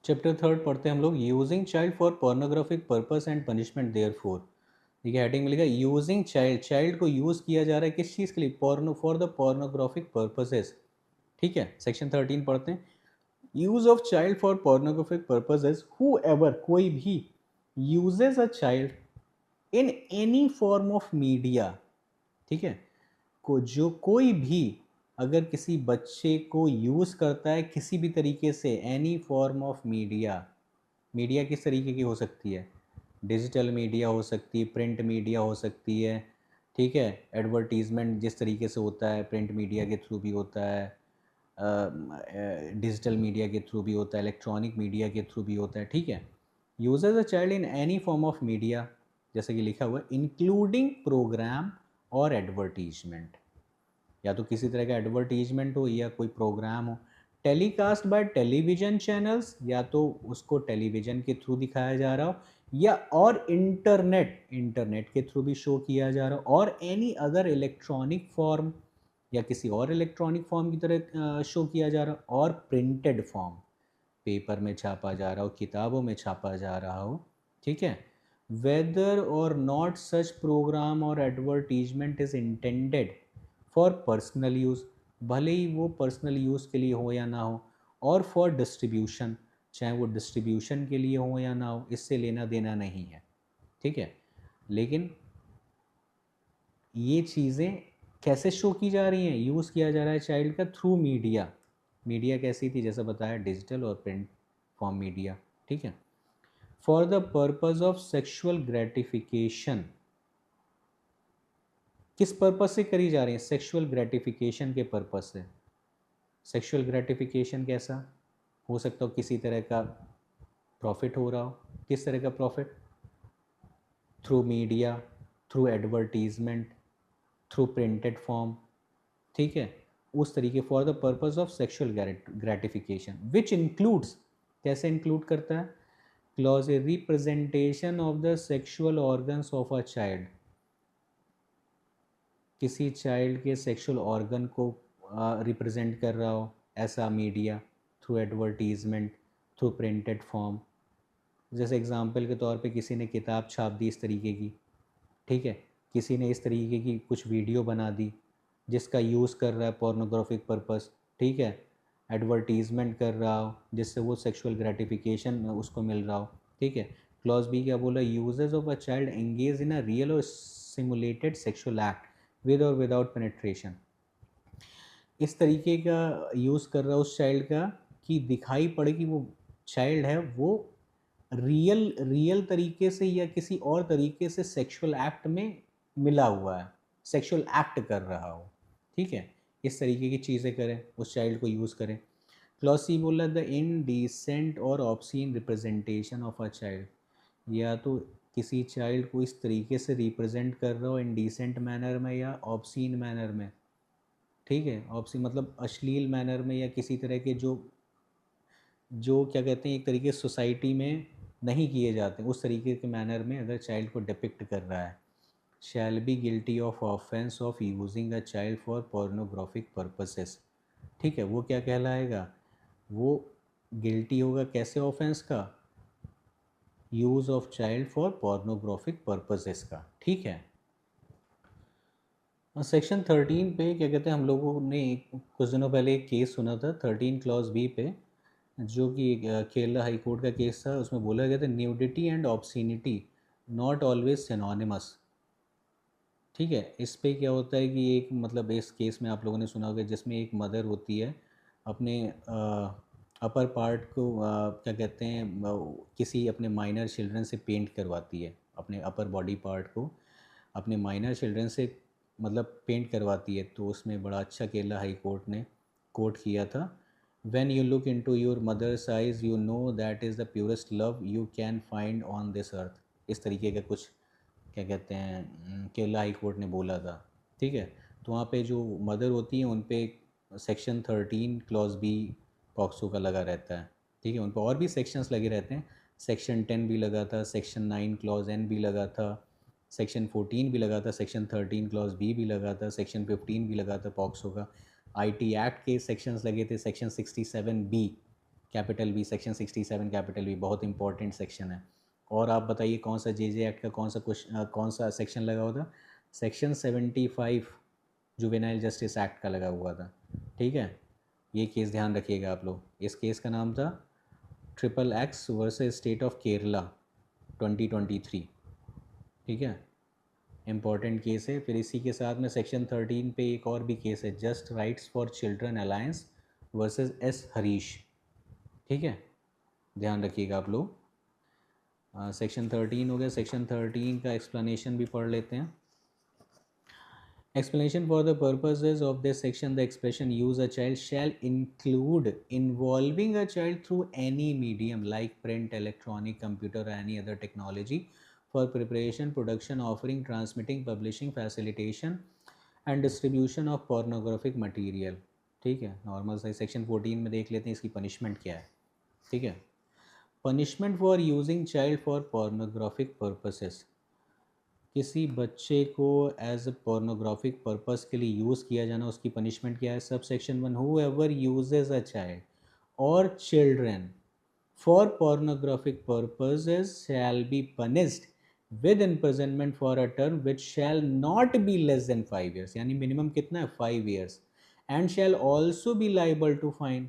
Chapter third पढ़ते हैं हम लोग, using child for pornographic purpose and punishment therefore. देखिए हेडिंग में लिखा यूजिंग चाइल्ड, चाइल्ड को यूज़ किया जा रहा है किस चीज़ के लिए, porno for the pornographic purposes. ठीक है, सेक्शन 13 पढ़ते हैं। Use of child for pornographic purposes, whoever, कोई भी, uses a child in any form of media. ठीक है, को जो कोई भी अगर किसी बच्चे को यूज़ करता है किसी भी तरीके से, any form of media. Media किस तरीके की हो सकती है, डिजिटल मीडिया हो सकती है, प्रिंट मीडिया हो सकती है। ठीक है, एडवर्टीज़मेंट जिस तरीके से होता है प्रिंट मीडिया के थ्रू भी होता है, डिजिटल मीडिया के थ्रू भी होता है, इलेक्ट्रॉनिक मीडिया के थ्रू भी होता है। ठीक है, usage a child in any form of media, जैसे कि लिखा हुआ है, इंक्लूडिंग प्रोग्राम और एडवर्टीजमेंट। या तो किसी तरह का एडवर्टीजमेंट हो या कोई प्रोग्राम हो, टेलीकास्ट बाय टेलीविजन चैनल्स, या तो उसको टेलीविजन के थ्रू दिखाया जा रहा हो, या और इंटरनेट, इंटरनेट के थ्रू भी शो किया जा रहा हो, और एनी अदर इलेक्ट्रॉनिक फॉर्म, या किसी और इलेक्ट्रॉनिक फॉर्म की तरह शो किया जा रहा हो, और प्रिंटेड फॉर्म, पेपर में छापा जा रहा हो, किताबों में छापा जा रहा हो। ठीक है, वेदर और नॉट सच प्रोग्राम और advertisement is intended for personal use, भले ही वो पर्सनल यूज़ के लिए हो या ना हो, और फॉर डिस्ट्रीब्यूशन, चाहे वो डिस्ट्रीब्यूशन के लिए हो या ना हो, इससे लेना देना नहीं है। ठीक है, लेकिन ये चीज़ें कैसे शो की जा रही हैं, यूज़ किया जा रहा है चाइल्ड का थ्रू मीडिया। मीडिया कैसी थी, जैसा बताया, डिजिटल और प्रिंट फॉर्म मीडिया। ठीक है, for the purpose of sexual gratification, किस पर्पज से करी जा रही है, सेक्सुअल ग्रेटिफिकेशन के पर्पज से। सेक्सुअल ग्रेटिफिकेशन कैसा हो सकता हो, किसी तरह का प्रॉफिट हो रहा हो, किस तरह का profit, through media, through advertisement, through printed form. ठीक है, उस तरीके, for the purpose of sexual gratification which includes, कैसे इंक्लूड करता है, clause a representation of the sexual organs of a child, किसी चाइल्ड के सेक्सुअल ऑर्गन को रिप्रेजेंट कर रहा हो ऐसा media, through advertisement, through printed form. जैसे एग्जांपल के तौर पे किसी ने किताब छाप दी इस तरीके की। ठीक है, किसी ने इस तरीके की कुछ वीडियो बना दी जिसका यूज़ कर रहा है पोर्नोग्राफिक पर्पस। ठीक है, एडवर्टीजमेंट कर रहा हो जिससे वो सेक्सुअल ग्रेटिफिकेशन उसको मिल रहा हो। ठीक है, क्लॉज बी क्या बोला, uses of a child engage in a real और सिमुलेटेड सेक्सुअल एक्ट विद और विदाउट पेनेट्रेशन, इस तरीके का यूज़ कर रहा है उस चाइल्ड का कि दिखाई पड़े कि वो चाइल्ड है वो रियल रियल तरीके से या किसी और तरीके से सेक्सुअल एक्ट में मिला हुआ है, सेक्सुअल एक्ट कर रहा हो। ठीक है, इस तरीके की चीज़ें करें, उस चाइल्ड को यूज़ करें। क्लॉसी बोला, द इनडिसेंट और obscene representation of a child, या तो किसी चाइल्ड को इस तरीके से रिप्रेजेंट कर रहा हो इनडिसेंट मैनर में या ऑब्सीन मैनर में। ठीक है, ऑब्सीन मतलब अश्लील मैनर में, या किसी तरह के जो जो क्या कहते हैं एक तरीके सोसाइटी में नहीं किए जाते, उस तरीके के मैनर में अगर चाइल्ड को डिपिक्ट कर रहा है, shall be guilty of offence of using a child for pornographic purposes. ठीक है, वो क्या कहलाएगा, वो गिल्टी होगा कैसे ऑफेंस का, use of child for pornographic purposes का। ठीक है, सेक्शन 13 पे क्या कहते हैं, हम लोगों ने कुछ दिनों पहले एक केस सुना था 13 क्लॉज बी पे, जो कि केरला हाई कोर्ट का केस था। उसमें बोला गया था, nudity and obscenity not always synonymous. ठीक है, इस पे क्या होता है कि एक मतलब इस केस में आप लोगों ने सुना होगा जिसमें एक मदर होती है, अपने अपर पार्ट को क्या कहते हैं, किसी अपने माइनर चिल्ड्रन से पेंट करवाती है, अपने अपर बॉडी पार्ट को अपने माइनर चिल्ड्रन से मतलब पेंट करवाती है। तो उसमें बड़ा अच्छा केरला हाई कोर्ट ने कोट किया था, when you look into your mother's eyes you know that is the purest love you can find on this earth। इस तरीके का कुछ क्या कहते हैं केरला हाई कोर्ट ने बोला था। ठीक है, तो वहाँ पे जो मदर होती हैं उन पे सेक्शन 13 क्लॉज बी पॉक्सो का लगा रहता है। ठीक है, उन पर और भी सेक्शंस लगे रहते हैं, सेक्शन 10 भी लगा था, सेक्शन 9 क्लॉज एन भी लगा था, सेक्शन 14 भी लगा था, सेक्शन 13 क्लॉज बी भी लगा था, सेक्शन 15 भी लगा था पॉक्सो का। आईटी एक्ट के सेक्शंस लगे थे, section 67 B capital B, section 67 capital B बहुत इंपॉर्टेंट सेक्शन है। और आप बताइए कौन सा जे एक्ट का कौन सा सेक्शन लगा हुआ था? सेक्शन 75 जुवेनाइल जस्टिस एक्ट का लगा हुआ था। ठीक है, ये केस ध्यान रखिएगा आप लोग। इस केस का नाम था triple x versus state of Kerala 2023। ठीक है, इम्पॉर्टेंट केस है। फिर इसी के साथ में सेक्शन 13 पे एक और भी केस है, just rights for children alliance versus S Harish. ठीक है, ध्यान रखिएगा आप लोग। सेक्शन 13 हो गया। सेक्शन 13 का एक्सप्लेनेशन भी पढ़ लेते हैं। Explanation for the purposes of this section, the expression use a child shall include involving a child through any medium like print, electronic, computer or any other technology for preparation, production, offering, transmitting, publishing, facilitation and distribution of pornographic material। ठीक है, normal size. Section 14 में देख लेते हैं इसकी punishment क्या है। ठीक है, punishment for using child for pornographic purposes. किसी बच्चे को एज अ पोर्नोग्राफिक पर्पस के लिए यूज़ किया जाना, उसकी पनिशमेंट क्या है? Sub section 1, whoever uses a child or children for pornographic purposes shall be punished with imprisonment for a term which shall not be less than 5 years, यानी minimum कितना है? 5 years, and shall also be liable to fine.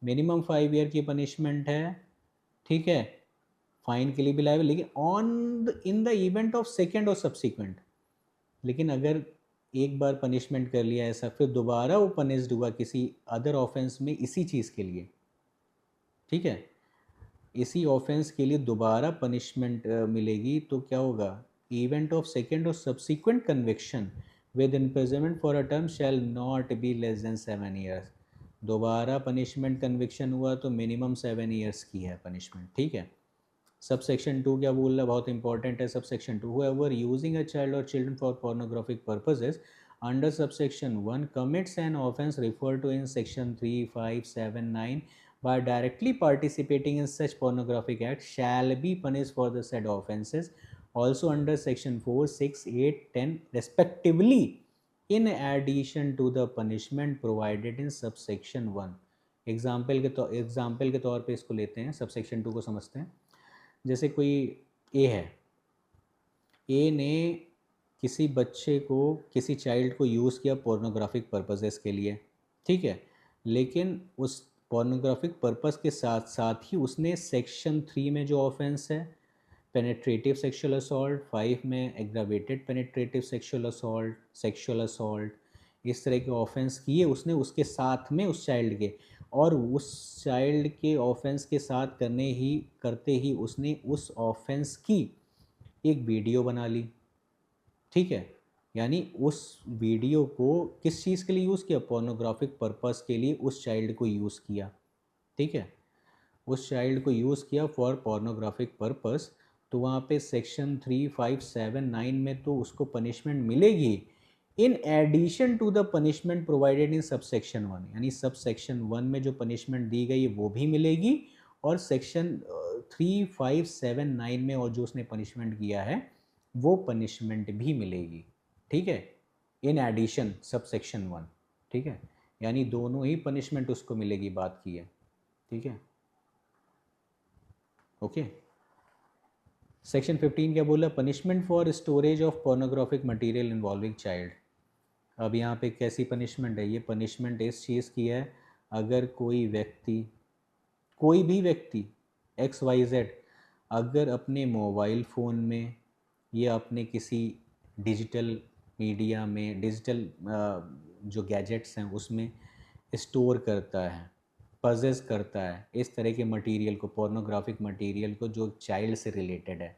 Minimum 5 year की punishment है। ठीक है, fine के लिए भी लायबल, लेकिन in the event of second or subsequent. लेकिन अगर एक बार पनिशमेंट कर लिया ऐसा, फिर दोबारा वो पनिश्ड हुआ किसी अदर ऑफेंस में इसी चीज़ के लिए, ठीक है, इसी ऑफेंस के लिए दोबारा पनिशमेंट मिलेगी, तो क्या होगा? Event of second or subsequent conviction with imprisonment for a term shell not be less then 7 years। दोबारा पनिशमेंट कन्विक्शन हुआ तो मिनिमम 7 years की है पनिशमेंट। ठीक है, सब सेक्शन 2 क्या बोल रहा है? बहुत इंपॉर्टेंट है sub section 2। whoever using a child or children for pornographic purposes under subsection 1 commits an offence referred to in section 3, 5, 7, 9 by directly participating in such pornographic act shall be punished for the said offences also under section 4, 6, 8, 10 respectively in addition to the punishment provided in subsection 1। Example के तौर पे इसको लेते हैं, subsection 2 को समझते हैं। जैसे कोई ए है, ए ने किसी बच्चे को, किसी चाइल्ड को यूज़ किया पोर्नोग्राफिक पर्पसेस के लिए। ठीक है, लेकिन उस पोर्नोग्राफिक पर्पस के साथ साथ ही उसने सेक्शन 3 में जो ऑफेंस है पेनेट्रेटिव सेक्सुअल असॉल्ट, 5 में एग्रावेटेड पेनेट्रेटिव सेक्सुअल असॉल्ट, इस तरह के ऑफेंस किए उसने उसके साथ में उस चाइल्ड के, और उस चाइल्ड के ऑफेंस के साथ करते ही उसने उस ऑफेंस की एक वीडियो बना ली। ठीक है, यानी उस वीडियो को किस चीज़ के लिए यूज़ किया? पोर्नोग्राफिक पर्पस के लिए उस चाइल्ड को यूज़ किया। ठीक है, उस चाइल्ड को यूज़ किया फॉर पोर्नोग्राफिक पर्पस, तो वहाँ पे सेक्शन 3, 5, 7, 9 में तो उसको पनिशमेंट मिलेगी in addition to the punishment provided in sub section 1, यानी सब सेक्शन 1 में जो पनिशमेंट दी गई है वो भी मिलेगी, और सेक्शन 3, 5, 7, 9 में और जो उसने पनिशमेंट किया है वो पनिशमेंट भी मिलेगी। ठीक है, इन एडिशन सब सेक्शन 1। ठीक है, यानी दोनों ही पनिशमेंट उसको मिलेगी, बात की है। ठीक है, ओके। सेक्शन 15 क्या बोला? Punishment for storage of pornographic material involving child. अब यहाँ पे कैसी पनिशमेंट है? ये पनिशमेंट इस चीज़ की है, अगर कोई भी व्यक्ति XYZ अगर अपने मोबाइल फ़ोन में या अपने किसी डिजिटल मीडिया में, डिजिटल जो गैजेट्स हैं उसमें स्टोर करता है, पजेस करता है इस तरह के मटेरियल को, पोर्नोग्राफिक मटेरियल को जो चाइल्ड से रिलेटेड है,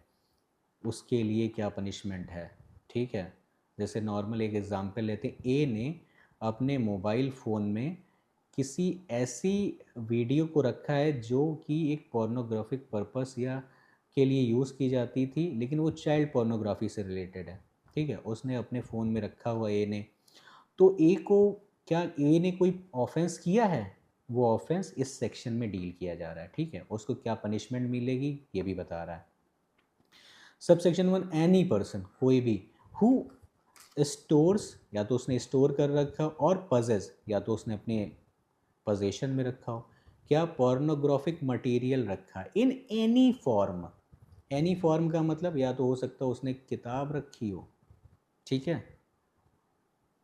उसके लिए क्या पनिशमेंट है? ठीक है, जैसे नॉर्मल एक एग्ज़ाम्पल लेते हैं। ए ने अपने मोबाइल फ़ोन में किसी ऐसी वीडियो को रखा है जो कि एक पोर्नोग्राफिक पर्पस या के लिए यूज़ की जाती थी, लेकिन वो चाइल्ड पोर्नोग्राफी से रिलेटेड है। ठीक है, उसने अपने फ़ोन में रखा हुआ ए ने, तो ए को क्या, ए ने कोई ऑफेंस किया है? वो ऑफेंस इस सेक्शन में डील किया जा रहा है। ठीक है, उसको क्या पनिशमेंट मिलेगी ये भी बता रहा है। सब सेक्शन 1, एनी पर्सन, कोई भी, हु स्टोर्स, या तो उसने स्टोर कर रखा, और पजेस, या तो उसने अपने पोजेशन में रखा हो, क्या पोर्नोग्राफिक मटेरियल रखा इन एनी फॉर्म। एनी फॉर्म का मतलब या तो हो सकता है उसने किताब रखी हो, ठीक है,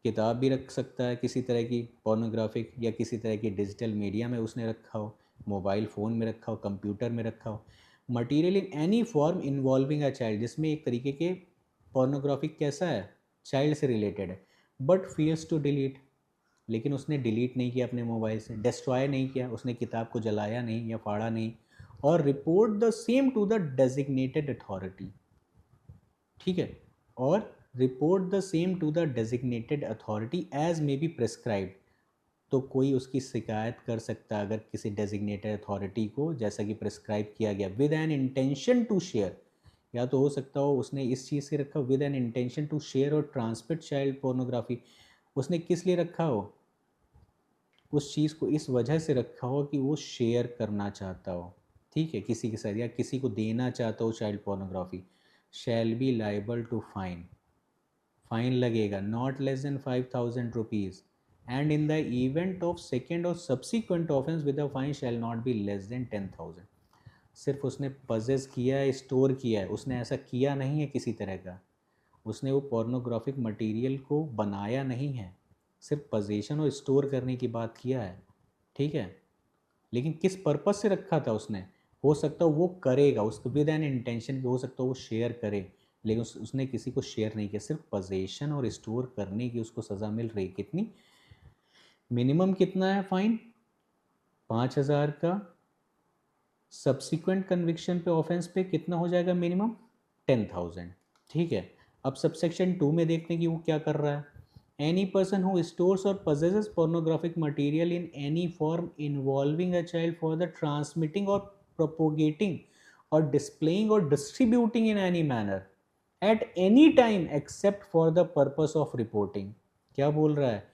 किताब भी रख सकता है किसी तरह की पोर्नोग्राफिक, या किसी तरह की डिजिटल मीडिया में उसने रखा हो, मोबाइल फ़ोन में रखा हो, कंप्यूटर में रखा हो। Material in any form involving a child, जिसमें एक तरीके के पोर्नोग्राफिक कैसा है, चाइल्ड से रिलेटेड है, बट फेल्स टू डिलीट, लेकिन उसने डिलीट नहीं किया अपने मोबाइल से, डिस्ट्रॉय नहीं किया, उसने किताब को जलाया नहीं या फाड़ा नहीं, और report the same to the designated authority, ठीक है, और report the same to the designated authority as may be prescribed. तो कोई उसकी शिकायत कर सकता है अगर किसी डेजिग्नेटेड अथॉरिटी को, जैसा कि प्रिस्क्राइब किया गया, with an intention to share, या तो हो सकता हो उसने इस चीज़ से रखा with an intention to share और ट्रांसमिट चाइल्ड पोर्नोग्राफी, उसने किस लिए रखा हो, उस चीज़ को इस वजह से रखा हो कि वो शेयर करना चाहता हो, ठीक है, किसी के साथ, या किसी को देना चाहता हो child pornography, shall be liable to fine, fine लगेगा not less than 5,000 rupees, and in the event of second or subsequent offence with a fine shall not be less than 10,000। सिर्फ उसने पजेस किया है, स्टोर किया है, उसने ऐसा किया नहीं है किसी तरह का, उसने वो पोर्नोग्राफिक मटेरियल को बनाया नहीं है, सिर्फ पोजीशन और स्टोर करने की बात किया है, ठीक है, लेकिन किस पर्पज़ से रखा था उसने, हो सकता है वो करेगा उसको विद एन इंटेंशन, हो सकता है वो शेयर करे, लेकिन उसने किसी को शेयर नहीं किया, सिर्फ पोजीशन और स्टोर करने की उसको सज़ा मिल रही, कितनी, मिनिमम कितना है फाइन, 5,000 का, सब्सिक्वेंट कन्विक्शन पे ऑफेंस पे कितना हो जाएगा मिनिमम, 10,000, ठीक है। अब सबसेक्शन 2 में देखते हैं कि वो क्या कर रहा है, एनी पर्सन हु स्टोर्स और possesses pornographic material in any form involving a child for the transmitting or propagating or displaying or distributing in any manner at any time except for the purpose of reporting, क्या बोल रहा है,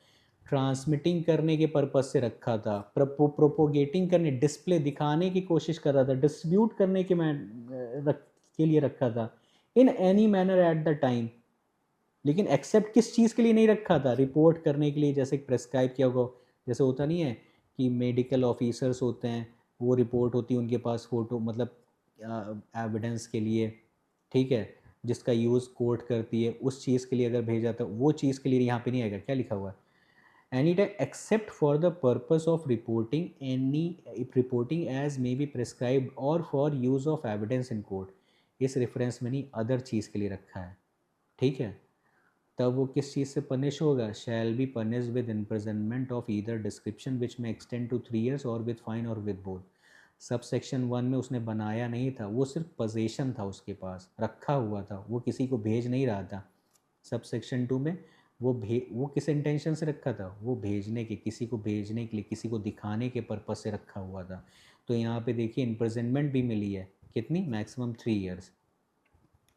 transmitting करने के purpose से रखा था, propagating करने, डिस्प्ले दिखाने की कोशिश कर रहा था, डिस्ट्रीब्यूट करने के के लिए रखा था, in any manner at the time, लेकिन एक्सेप्ट किस चीज़ के लिए नहीं रखा था, रिपोर्ट करने के लिए, जैसे प्रेस्क्राइब किया होगा, जैसे होता नहीं है कि मेडिकल ऑफिसर्स होते हैं, वो रिपोर्ट होती है उनके पास फ़ोटो, मतलब एविडेंस के लिए, ठीक है, जिसका यूज़ कोर्ट करती है, उस चीज़ के लिए अगर भेजा तो वो चीज़ के लिए यहाँ पे नहीं आएगा, क्या लिखा हुआ है, any time except for the purpose of reporting any, reporting as may be prescribed or for use of evidence in court, इस रेफरेंस में नहीं, अदर चीज़ के लिए रखा है, ठीक है, तब वो किस चीज़ से पनिश होगा, शैल be punish with imprisonment of either description which may extend to 3 years और विद फाइन और विद बोथ। सब सेक्शन 1 में उसने बनाया नहीं था, वो सिर्फ पोजीशन था, उसके पास रखा हुआ था, वो किसी को भेज नहीं रहा था। सब सेक्शन 2 में वो किस इंटेंशन से रखा था, वो भेजने के, किसी को भेजने के लिए, किसी को दिखाने के पर्पज़ से रखा हुआ था। तो यहाँ पे देखिए इम्प्रिजनमेंट भी मिली है, कितनी, मैक्सिमम 3 years,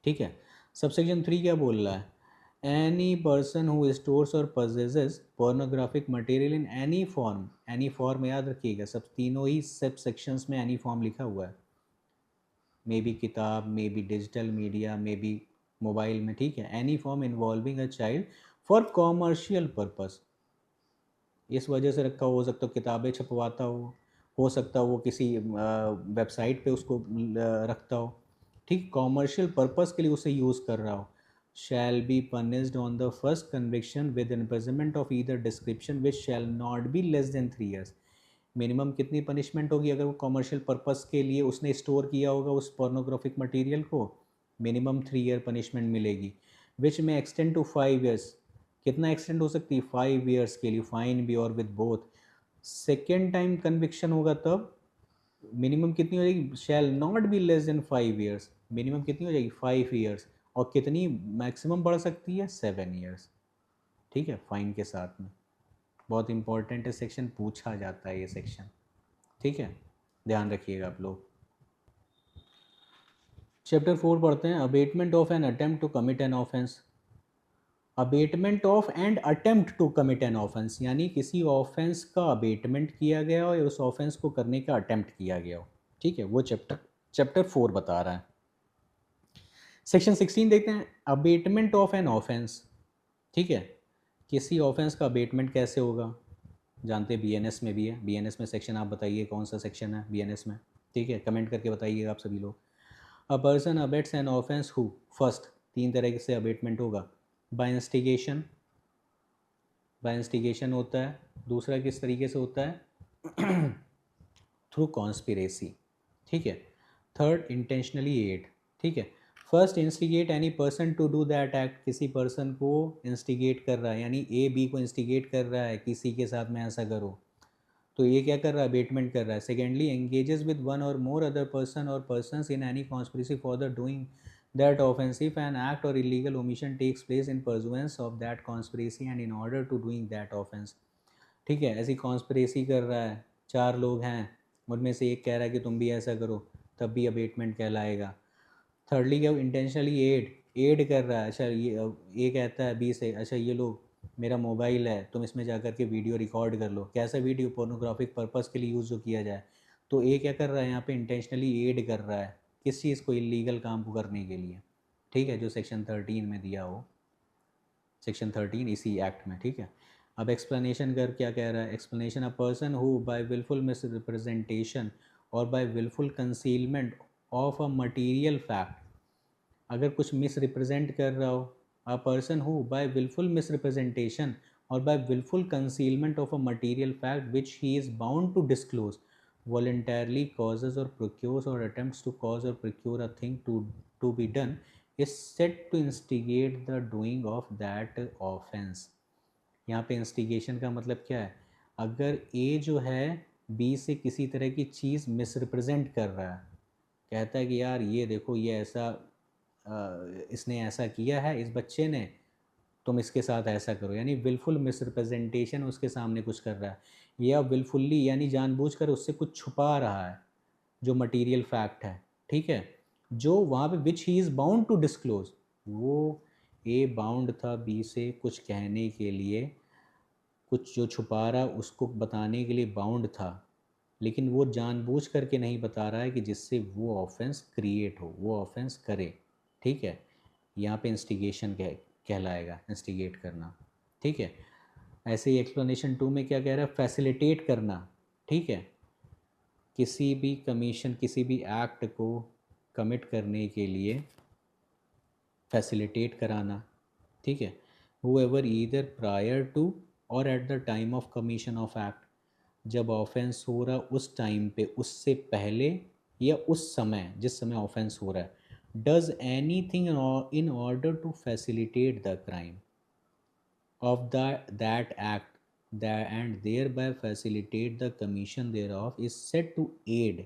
ठीक है। सबसेक्शन 3 क्या बोल रहा है, एनी पर्सन हु स्टोर्स और possesses pornographic material in any form, any form याद रखिएगा, सब तीनों ही सब सेक्शंस में एनी फॉर्म लिखा हुआ है, मे बी किताब, may be digital media, may be mobile में, ठीक है, any form involving a child for commercial purpose, इस वजह से रखा हो सकता हो किताबें छपवाता हो सकता हो वो किसी वेबसाइट पे उसको रखता हो, ठीक, कॉमर्शियल पर्पस के लिए उसे यूज़ कर रहा हो, शैल be punished on the first conviction with imprisonment of either description which shall not be less then 3 years। Minimum कितनी पनिशमेंट होगी अगर वो कॉमर्शियल पर्पस के लिए उसने स्टोर किया होगा उस पोर्नोग्राफिक मटेरियल को, मिनिमम 3 year पनिशमेंट मिलेगी, विच में एक्सटेंड टू 5 years, कितना एक्सटेंड हो सकती है, 5 years के लिए, फाइन भी और with both. Second time conviction होगा तब मिनिमम कितनी हो जाएगी, शैल not be less than 5 years, minimum कितनी हो जाएगी 5 years, और कितनी मैक्सिमम बढ़ सकती है 7 years, ठीक है, फाइन के साथ में। बहुत इंपॉर्टेंट है सेक्शन, पूछा जाता है ये सेक्शन, ठीक है, ध्यान रखिएगा आप लोग। चैप्टर 4 पढ़ते हैं, abetment of an attempt to commit an offence. Abetment of and attempt to commit an offence, यानी किसी ऑफेंस का अबेटमेंट किया गया हो या उस ऑफेंस को करने का अटेम्प्ट किया गया हो, ठीक है, वो चैप्टर 4 बता रहा है। सेक्शन 16 देखते हैं, अबेटमेंट ऑफ एन ऑफेंस, ठीक है, किसी ऑफेंस का अबेटमेंट कैसे होगा, जानते हैं BNS में भी है। BNS में सेक्शन आप बताइए कौन सा सेक्शन है BNS में, ठीक है, कमेंट करके बताइएगा आप सभी लोग। A person abets an offence who, first 3 तरह से अबेटमेंट होगा। बाय इंस्टिगेशन, बाय इंस्टिगेशन होता है। दूसरा किस तरीके से होता है? थ्रू कॉन्स्पिरेसी, ठीक है। थर्ड इंटेंशनली एड, ठीक है। First instigate any person to do that act, किसी पर्सन को इंस्टिगेट कर रहा है, यानी A B को इंस्टिगेट कर रहा है किसी के साथ में ऐसा करो, तो ये क्या कर रहा है? अबेटमेंट कर रहा है। Secondly engages with one or more other person or persons in any conspiracy for the doing that offence, if an act or illegal omission takes place in pursuance of that conspiracy and in order to doing that offence, ठीक है। ऐसी conspiracy कर रहा है, 4 लोग हैं, उनमें से एक कह रहा है कि तुम भी ऐसा करो, तब भी अबेटमेंट कहलाएगा। थर्डली क्या? इंटेंशनली एड कर रहा है। अच्छा ये कहता है B से, अच्छा ये लो मेरा मोबाइल है, तुम इसमें जा कर के वीडियो रिकॉर्ड कर लो। कैसा वीडियो? पोर्नोग्राफिक पर्पस के लिए यूज़ जो किया जाए। तो ए क्या कर रहा है यहाँ पे? इंटेंशनली एड कर रहा है किस चीज़ को? इलीगल काम को करने के लिए, ठीक है, जो सेक्शन 13 में दिया हो, सेक्शन 13 इसी एक्ट में, ठीक है। अब एक्सप्लेनेशन कर क्या कह रहा है? Explanation, a person who by wilful misrepresentation or by wilful concealment of a material fact, अगर कुछ मिस रिप्रेजेंट कर रहा हो, a person who by wilful misrepresentation or by wilful concealment of a material fact which he is bound to disclose voluntarily causes or procures or attempts to cause or procure a thing to be done is said to instigate the doing of that offense। यहाँ पे instigation का मतलब क्या है? अगर A जो है B से किसी तरह की चीज़ मिसरिप्रेजेंट कर रहा है, कहता है कि यार ये देखो ये ऐसा इसने ऐसा किया है इस बच्चे ने, तुम इसके साथ ऐसा करो, यानी विलफुल मिसरिप्रेजेंटेशन उसके सामने कुछ कर रहा है, या विलफुल्ली यानी जानबूझकर उससे कुछ छुपा रहा है जो मटेरियल फैक्ट है, ठीक है, जो वहाँ पे which he is bound to disclose, वो ए बाउंड था बी से कुछ कहने के लिए, कुछ जो छुपा रहा उसको बताने के लिए बाउंड था, लेकिन वो जानबूझ करके नहीं बता रहा है कि जिससे वो ऑफेंस क्रिएट हो, वो ऑफेंस करे, ठीक है। यहाँ पे इंस्टिगेशन कहलाएगा, इंस्टिगेट करना, ठीक है। ऐसे ही एक्सप्लेनेशन 2 में क्या कह रहा है? फैसिलिटेट करना, ठीक है, किसी भी कमीशन, किसी भी एक्ट को कमिट करने के लिए फैसिलिटेट कराना, ठीक है। हुएवर ईदर प्रायर टू और at the time of commission of act, जब ऑफेंस हो रहा उस टाइम पे, उससे पहले या उस समय जिस समय ऑफेंस हो रहा है, does anything in order to facilitate the crime of that act and thereby facilitate the commission thereof is said to aid।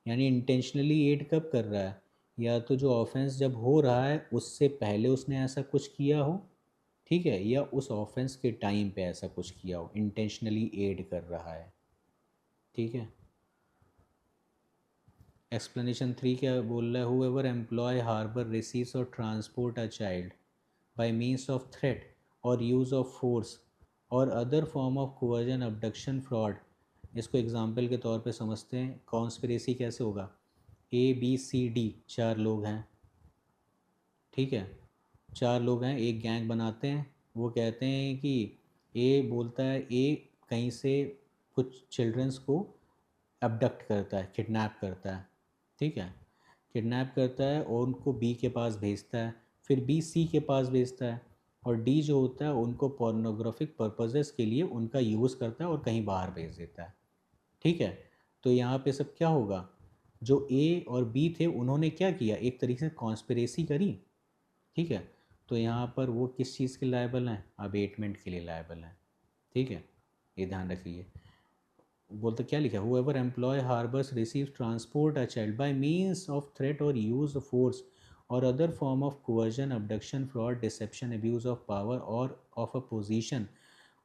यानी इंटेंशनली एड कब कर रहा है? या तो जो ऑफेंस जब हो रहा है उससे पहले उसने ऐसा कुछ किया हो, ठीक है, या उस ऑफेंस के टाइम पे ऐसा कुछ किया हो, इंटेंशनली एड कर रहा है, ठीक है। एक्सप्लेनेशन 3 क्या बोल रहा है? हुएवर एम्प्लॉय हार्बर रिसीव्स और transport a child by means of threat or use of force or other form of coercion, abduction, fraud। इसको एग्जाम्पल के तौर पे समझते हैं। कॉन्स्पिरेसी कैसे होगा? ABCD 4 लोग हैं, ठीक है, 4 लोग हैं, एक गैंग बनाते हैं। वो कहते हैं कि ए बोलता है, ए कहीं से कुछ चिल्ड्रंस को अबडक्ट करता है, किडनैप करता है, ठीक है, किडनैप करता है और उनको बी के पास भेजता है, फिर बी सी के पास भेजता है, और डी जो होता है उनको पोर्नोग्राफिक पर्पसेस के लिए उनका यूज़ करता है और कहीं बाहर भेज देता है, ठीक है। तो यहाँ पे सब क्या होगा? जो ए और बी थे उन्होंने क्या किया? एक तरीके से कॉन्स्पिरेसी करी, ठीक है। तो यहाँ पर वो किस चीज़ के लायबल हैं? अबेटमेंट के लिए लायबल हैं, ठीक है, ये ध्यान रखिए। बोलते क्या लिखा है? Whoever employ harbours receive transport a child by means of threat और यूज फोर्स और other form of coercion, abduction, fraud, deception, abuse of power or of a position,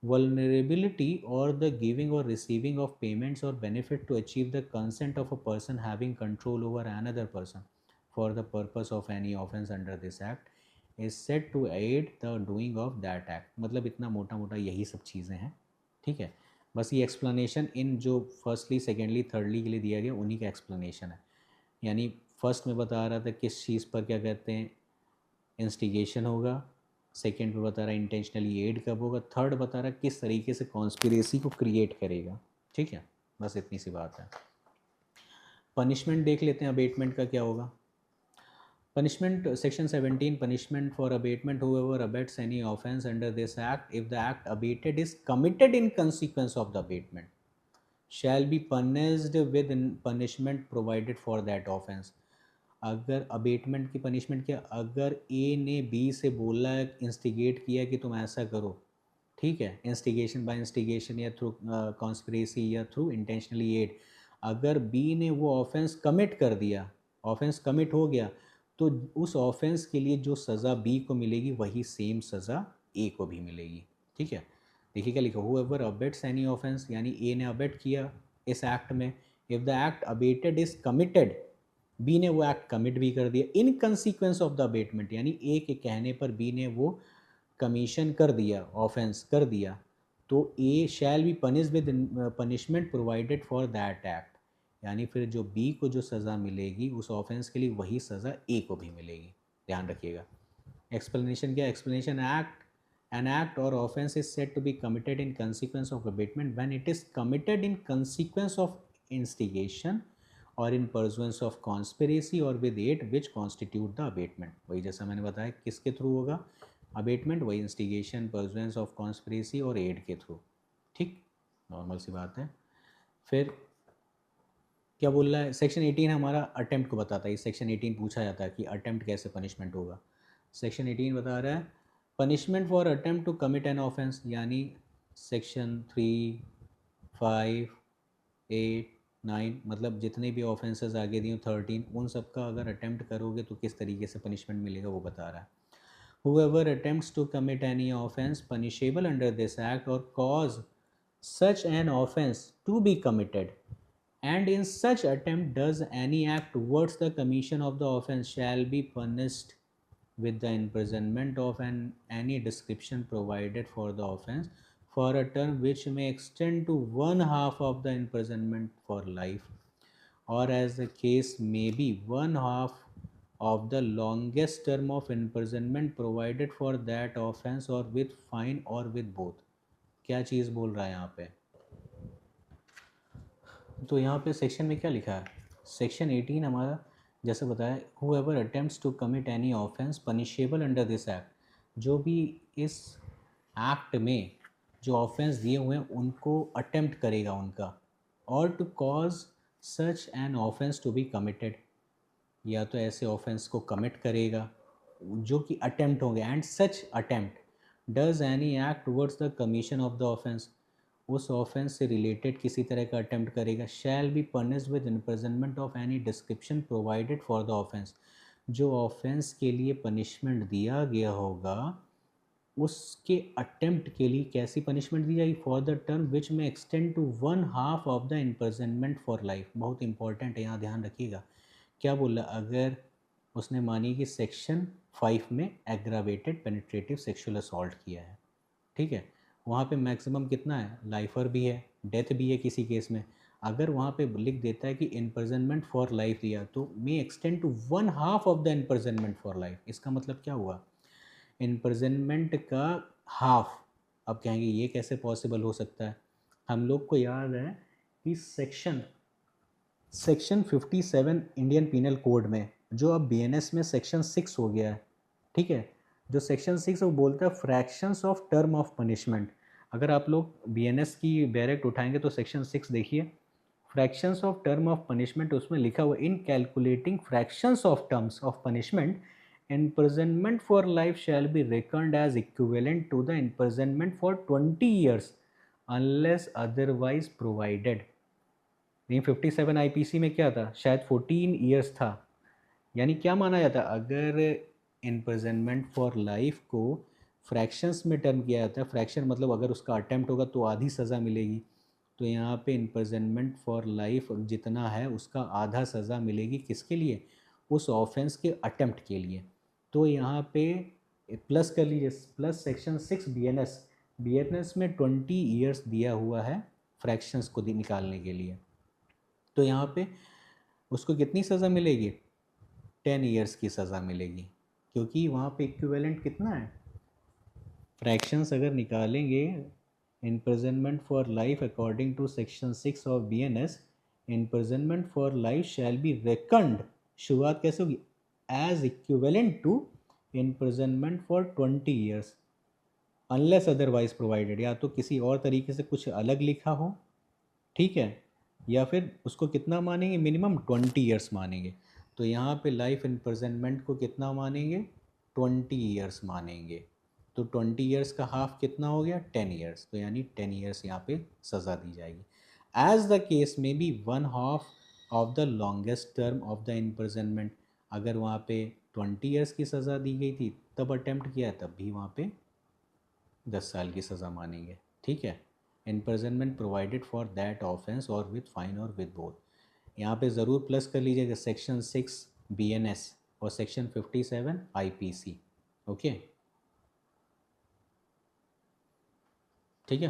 vulnerability or the giving or receiving of payments or benefit to achieve the consent of a person having control over another person for the purpose of any offense under this act is said to aid the doing of that act। मतलब इतना मोटा मोटा यही सब चीज़ें हैं, ठीक है। बस ये एक्सप्लेनेशन इन जो फर्स्टली सेकेंडली थर्डली के लिए दिया गया उन्हीं का एक्सप्लेनेशन है। यानी फर्स्ट में बता रहा था किस चीज़ पर क्या कहते हैं इंस्टिगेशन होगा, सेकेंड पे बता रहा है इंटेंशनली एड कब होगा, थर्ड बता रहा है किस तरीके से कॉन्स्पिरेसी को क्रिएट करेगा। ठीक है, बस इतनी सी बात है। पनिशमेंट देख लेते हैं, अबेटमेंट का क्या होगा। Punishment, Section 17, punishment for abatement. Whoever abates any offence under this act, if the act abated is committed in consequence of the abatement, shall be punished with punishment provided for that offence. अगर abetment की punishment क्या, अगर ए ने B से बोला, instigate किया कि तुम ऐसा करो, ठीक है, इंस्टिगेशन बाय इंस्टिगेशन या थ्रू कॉन्स्पिरेसी या थ्रू इंटेंशनली एड, अगर बी ने वो ऑफेंस कमिट कर दिया, ऑफेंस कमिट हो गया, तो उस ऑफेंस के लिए जो सज़ा बी को मिलेगी वही सेम सज़ा ए को भी मिलेगी। ठीक है, देखिए क्या लिखा, हूएवर अबेट्स एनी ऑफेंस, यानी ए ने अबेट किया इस एक्ट में, if the act abetted is committed, B ने वो एक्ट कमिट भी कर दिया in consequence of the abetment, यानी ए के कहने पर बी ने वो कमीशन कर दिया, ऑफेंस कर दिया, तो A shall be punish with punishment provided for that act, यानी फिर जो बी को जो सज़ा मिलेगी उस ऑफेंस के लिए वही सज़ा ए को भी मिलेगी। ध्यान रखिएगा। एक्सप्लेनेशन क्या, एक्सप्लेनेशन एक्ट, एन एक्ट और offence is said to be committed in consequence of abetment when it is committed in consequence of instigation और इन परसुएंस ऑफ कॉन्स्पिरेसी और with aid which constitute the abetment. वही जैसा मैंने बताया किसके through होगा abetment, वही इंस्टिगेशन, परसुएंस ऑफ कॉन्स्पिरेसी और एड के थ्रू। ठीक, नॉर्मल सी बात है। फिर क्या बोल रहा है, सेक्शन 18 हमारा अटेम्प्ट को बताता है। सेक्शन 18 पूछा जाता है कि अटेम्प्ट कैसे पनिशमेंट होगा। सेक्शन 18 बता रहा है punishment for attempt to commit an offence, यानी सेक्शन 3, 5, 8, 9, मतलब जितने भी ऑफेंसेस आगे दिए 13, उन सब का अगर अटेम्प्ट करोगे तो किस तरीके से पनिशमेंट मिलेगा वो बता रहा है। Whoever attempts to commit any offense punishable under this act or cause such an offense to be committed, and in such attempt does any act towards the commission of the offense shall be punished with the imprisonment of any description provided for the offense for a term which may extend to one half of the imprisonment for life, or as the case may be one half of the longest term of imprisonment provided for that offense, or with fine or with both। क्या चीज़ बोल रहा है यहाँ पे, तो यहाँ पे section में क्या लिखा है, सेक्शन 18 हमारा जैसे बताया, whoever attempts to commit any offense punishable under this act, जो भी इस एक्ट में जो ऑफेंस दिए हुए हैं उनको अटेम्प्ट करेगा उनका, और to cause such an offence to be committed, या तो ऐसे ऑफेंस को कमिट करेगा जो कि अटेम्प्ट होंगे, and such attempt does any act towards the commission of the offence, उस ऑफेंस से रिलेटेड किसी तरह का अटेम्प्ट करेगा, शैल be punished with imprisonment of any description provided for the offence, जो ऑफेंस के लिए पनिशमेंट दिया गया होगा उसके अटेम्प्ट के लिए कैसी पनिशमेंट दी जाएगी, for the term which may extend to one half of the imprisonment for life. बहुत इंपॉर्टेंट है, यहाँ ध्यान रखिएगा। क्या बोला, अगर उसने मानी कि सेक्शन 5 में एग्रावेटेड पेनिट्रेटिव सेक्सुअल असॉल्ट किया है, ठीक है, वहाँ पे मैक्सिमम कितना है, लाइफर भी है, डेथ भी है किसी केस में, अगर वहाँ पे लिख देता है कि इम्प्रिजनमेंट फॉर लाइफ दिया तो may extend to one half of the imprisonment for life. इसका मतलब क्या हुआ, इम्प्रिजनमेंट का हाफ। अब कहेंगे ये कैसे पॉसिबल हो सकता है, हम लोग को याद है कि सेक्शन 57 इंडियन पीनल कोड में, जो अब बीएनएस में सेक्शन 6 हो गया है, ठीक है, जो सेक्शन 6 वो बोलता है fractions of term of punishment. अगर आप लोग बीएनएस की डायरेक्ट उठाएंगे तो सेक्शन 6 देखिए, fractions of term of punishment, उसमें लिखा हुआ इन calculating fractions of terms of punishment imprisonment for life shall be reckoned as equivalent to the imprisonment for 20 years unless otherwise provided। लेकिन 57 आईपीसी में क्या था, शायद 14 ईयर्स था। यानी क्या माना जाता है, अगर इम्प्रिजनमेंट फॉर लाइफ को फ्रैक्शंस में टर्म किया जाता है, फ्रैक्शन मतलब अगर उसका अटेम्प्ट होगा तो आधी सज़ा मिलेगी, तो यहाँ पे इम्प्रिजनमेंट फॉर लाइफ जितना है उसका आधा सज़ा मिलेगी, किसके लिए, उस ऑफेंस के अटेम्प्ट के लिए। तो यहाँ पे प्लस कर लीजिए, प्लस सेक्शन 6 बीएनएस में 20 ईयर्स दिया हुआ है फ्रैक्शंस को निकालने के लिए, तो यहाँ पे उसको कितनी सज़ा मिलेगी, 10 ईयर्स की सज़ा मिलेगी, क्योंकि वहाँ पे इक्विवेलेंट कितना है, फ्रैक्शंस अगर निकालेंगे, imprisonment for life according to section 6 of BNS, imprisonment for life shall be reckoned, शुरुआत कैसे होगी, as equivalent to imprisonment for 20 years unless otherwise provided, या तो किसी और तरीके से कुछ अलग लिखा हो, ठीक है, या फिर उसको कितना मानेंगे, मिनिमम 20 ईयर्स मानेंगे। तो यहाँ पे लाइफ इम्प्रिजनमेंट को कितना मानेंगे, 20 ईयर्स मानेंगे। तो 20 ईयर्स का हाफ कितना हो गया, 10 ईयर्स, तो यानी 10 ईयर्स यहाँ पे सज़ा दी जाएगी। As the case may be one half of the longest term of the imprisonment, अगर वहाँ पे 20 ईयर्स की सज़ा दी गई थी तब अटेम्प्ट किया, तब भी वहाँ पे 10 साल की सज़ा मानेंगे, ठीक है। Imprisonment provided for that offence और विद फाइन और विद बोथ। यहाँ पे ज़रूर प्लस कर लीजिएगा सेक्शन 6 BNS और सेक्शन 57 IPC, ओके, ठीक है।